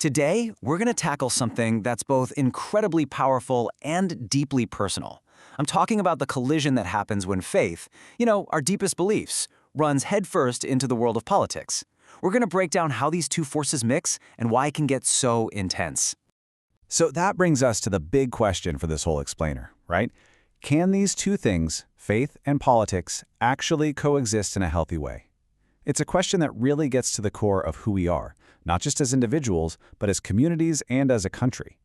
Today, we're going to tackle something that's both incredibly powerful and deeply personal. I'm talking about the collision that happens when faith, our deepest beliefs, runs headfirst into the world of politics. We're going to break down how these two forces mix and why it can get so intense. So that brings us to the big question for this whole explainer, right? Can these two things, faith and politics, actually coexist in a healthy way? It's a question that really gets to the core of who we are, not just as individuals, but as communities and as a country.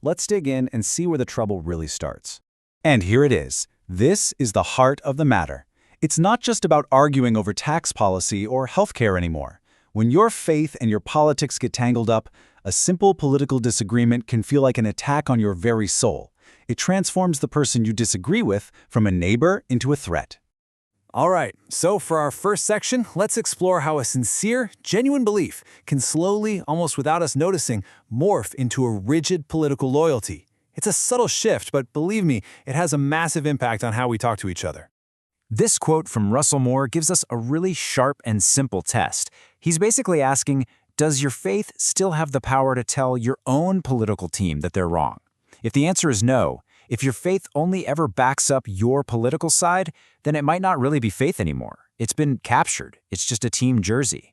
Let's dig in and see where the trouble really starts. And here it is. This is the heart of the matter. It's not just about arguing over tax policy or healthcare anymore. When your faith and your politics get tangled up, a simple political disagreement can feel like an attack on your very soul. It transforms the person you disagree with from a neighbor into a threat. All right, so for our first section, let's explore how a sincere, genuine belief can slowly, almost without us noticing, morph into a rigid political loyalty. It's a subtle shift, but believe me, it has a massive impact on how we talk to each other. This quote from Russell Moore gives us a really sharp and simple test. He's basically asking, does your faith still have the power to tell your own political team that they're wrong? If the answer is no, if your faith only ever backs up your political side, then it might not really be faith anymore. It's been captured. It's just a team jersey.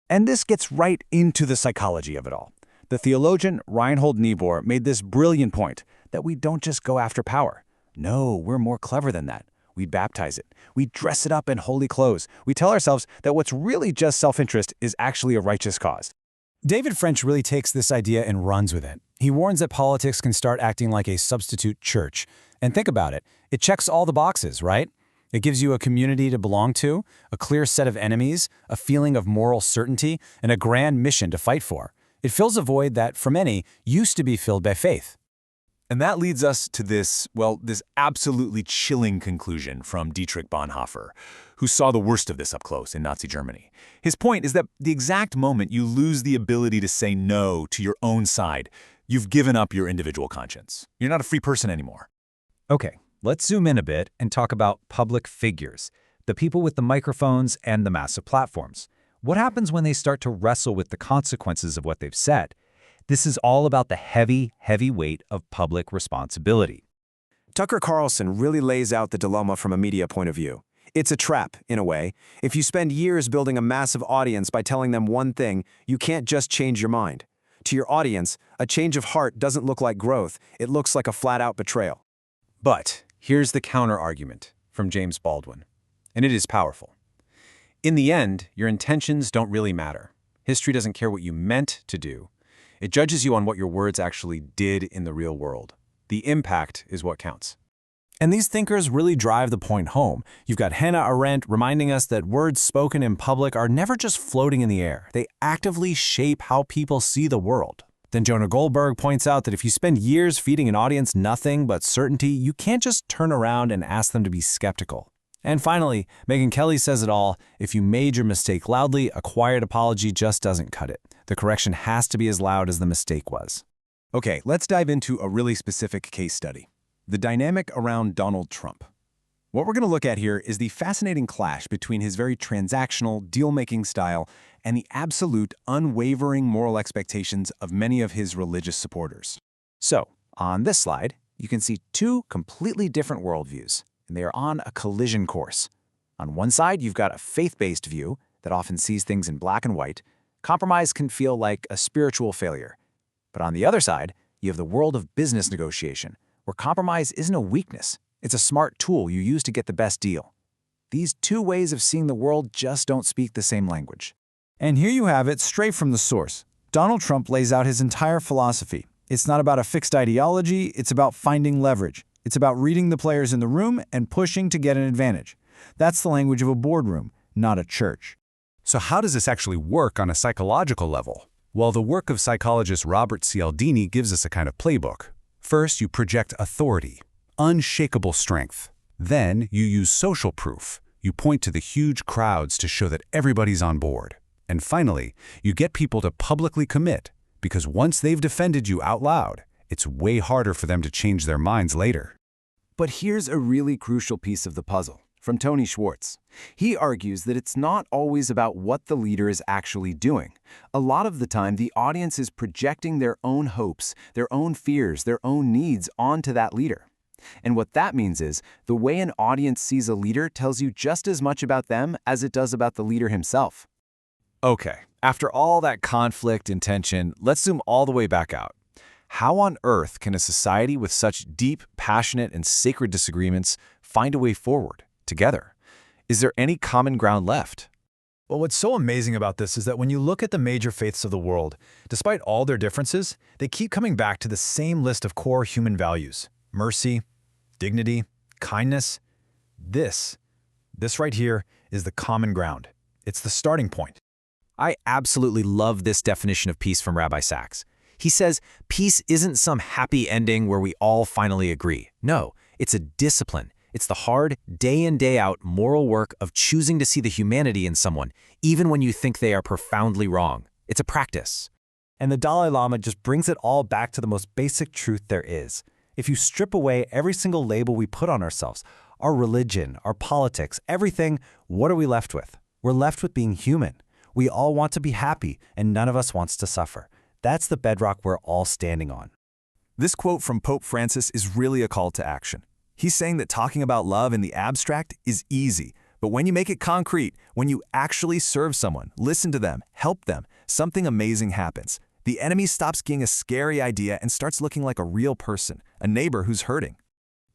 And this gets right into the psychology of it all. The theologian Reinhold Niebuhr made this brilliant point that we don't just go after power. No, we're more clever than that. We baptize it. We dress it up in holy clothes. We tell ourselves that what's really just self-interest is actually a righteous cause. David French really takes this idea and runs with it. He warns that politics can start acting like a substitute church. And think about it. It checks all the boxes, right? It gives you a community to belong to, a clear set of enemies, a feeling of moral certainty, and a grand mission to fight for. It fills a void that, for many, used to be filled by faith. And that leads us to this absolutely chilling conclusion from Dietrich Bonhoeffer, who saw the worst of this up close in Nazi Germany. His point is that the exact moment you lose the ability to say no to your own side, you've given up your individual conscience. You're not a free person anymore. Okay, let's zoom in a bit and talk about public figures, the people with the microphones and the massive platforms. What happens when they start to wrestle with the consequences of what they've said? This is all about the heavy, heavy weight of public responsibility. Tucker Carlson really lays out the dilemma from a media point of view. It's a trap, in a way. If you spend years building a massive audience by telling them one thing, you can't just change your mind. To your audience, a change of heart doesn't look like growth. It looks like a flat-out betrayal. But here's the counter-argument from James Baldwin, and it is powerful. In the end, your intentions don't really matter. History doesn't care what you meant to do. It judges you on what your words actually did in the real world. The impact is what counts. And these thinkers really drive the point home. You've got Hannah Arendt reminding us that words spoken in public are never just floating in the air. They actively shape how people see the world. Then Jonah Goldberg points out that if you spend years feeding an audience nothing but certainty, you can't just turn around and ask them to be skeptical. And finally, Megyn Kelly says it all, if you made your mistake loudly, a quiet apology just doesn't cut it. The correction has to be as loud as the mistake was. Okay, let's dive into a really specific case study. The dynamic around Donald Trump. What we're going to look at here is the fascinating clash between his very transactional, deal-making style and the absolute, unwavering moral expectations of many of his religious supporters. So, on this slide, you can see two completely different worldviews, and they are on a collision course. On one side, you've got a faith-based view that often sees things in black and white. Compromise can feel like a spiritual failure. But on the other side, you have the world of business negotiation, where compromise isn't a weakness. It's a smart tool you use to get the best deal. These two ways of seeing the world just don't speak the same language. And here you have it straight from the source. Donald Trump lays out his entire philosophy. It's not about a fixed ideology, it's about finding leverage. It's about reading the players in the room and pushing to get an advantage. That's the language of a boardroom, not a church. So how does this actually work on a psychological level? Well, the work of psychologist Robert Cialdini gives us a kind of playbook. First, you project authority, unshakable strength. Then, you use social proof. You point to the huge crowds to show that everybody's on board. And finally, you get people to publicly commit, because once they've defended you out loud, it's way harder for them to change their minds later. But here's a really crucial piece of the puzzle. from Tony Schwartz. He argues that it's not always about what the leader is actually doing. A lot of the time, the audience is projecting their own hopes, their own fears, their own needs onto that leader. And what that means is, the way an audience sees a leader tells you just as much about them as it does about the leader himself. Okay, after all that conflict and tension, let's zoom all the way back out. How on earth can a society with such deep, passionate, and sacred disagreements find a way forward, together? Is there any common ground left? Well, what's so amazing about this is that when you look at the major faiths of the world, despite all their differences, they keep coming back to the same list of core human values: mercy, dignity, kindness. This right here is the common ground. It's the starting point. I absolutely love this definition of peace from Rabbi Sacks. He says, peace isn't some happy ending where we all finally agree. No, it's a discipline. It's the hard, day in, day out moral work of choosing to see the humanity in someone, even when you think they are profoundly wrong. It's a practice. And the Dalai Lama just brings it all back to the most basic truth there is. If you strip away every single label we put on ourselves, our religion, our politics, everything, what are we left with? We're left with being human. We all want to be happy, and none of us wants to suffer. That's the bedrock we're all standing on. This quote from Pope Francis is really a call to action. He's saying that talking about love in the abstract is easy, but when you make it concrete, when you actually serve someone, listen to them, help them, something amazing happens. The enemy stops being a scary idea and starts looking like a real person, a neighbor who's hurting.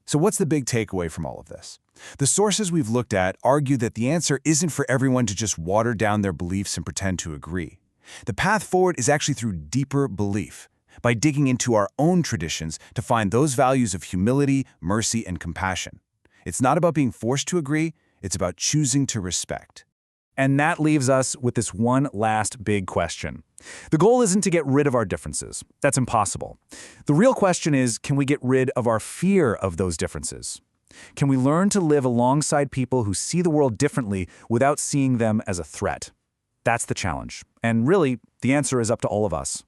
So what's the big takeaway from all of this? The sources we've looked at argue that the answer isn't for everyone to just water down their beliefs and pretend to agree. The path forward is actually through deeper belief, by digging into our own traditions to find those values of humility, mercy, and compassion. It's not about being forced to agree, it's about choosing to respect. And that leaves us with this one last big question. The goal isn't to get rid of our differences. That's impossible. The real question is, can we get rid of our fear of those differences? Can we learn to live alongside people who see the world differently without seeing them as a threat? That's the challenge. And really, the answer is up to all of us.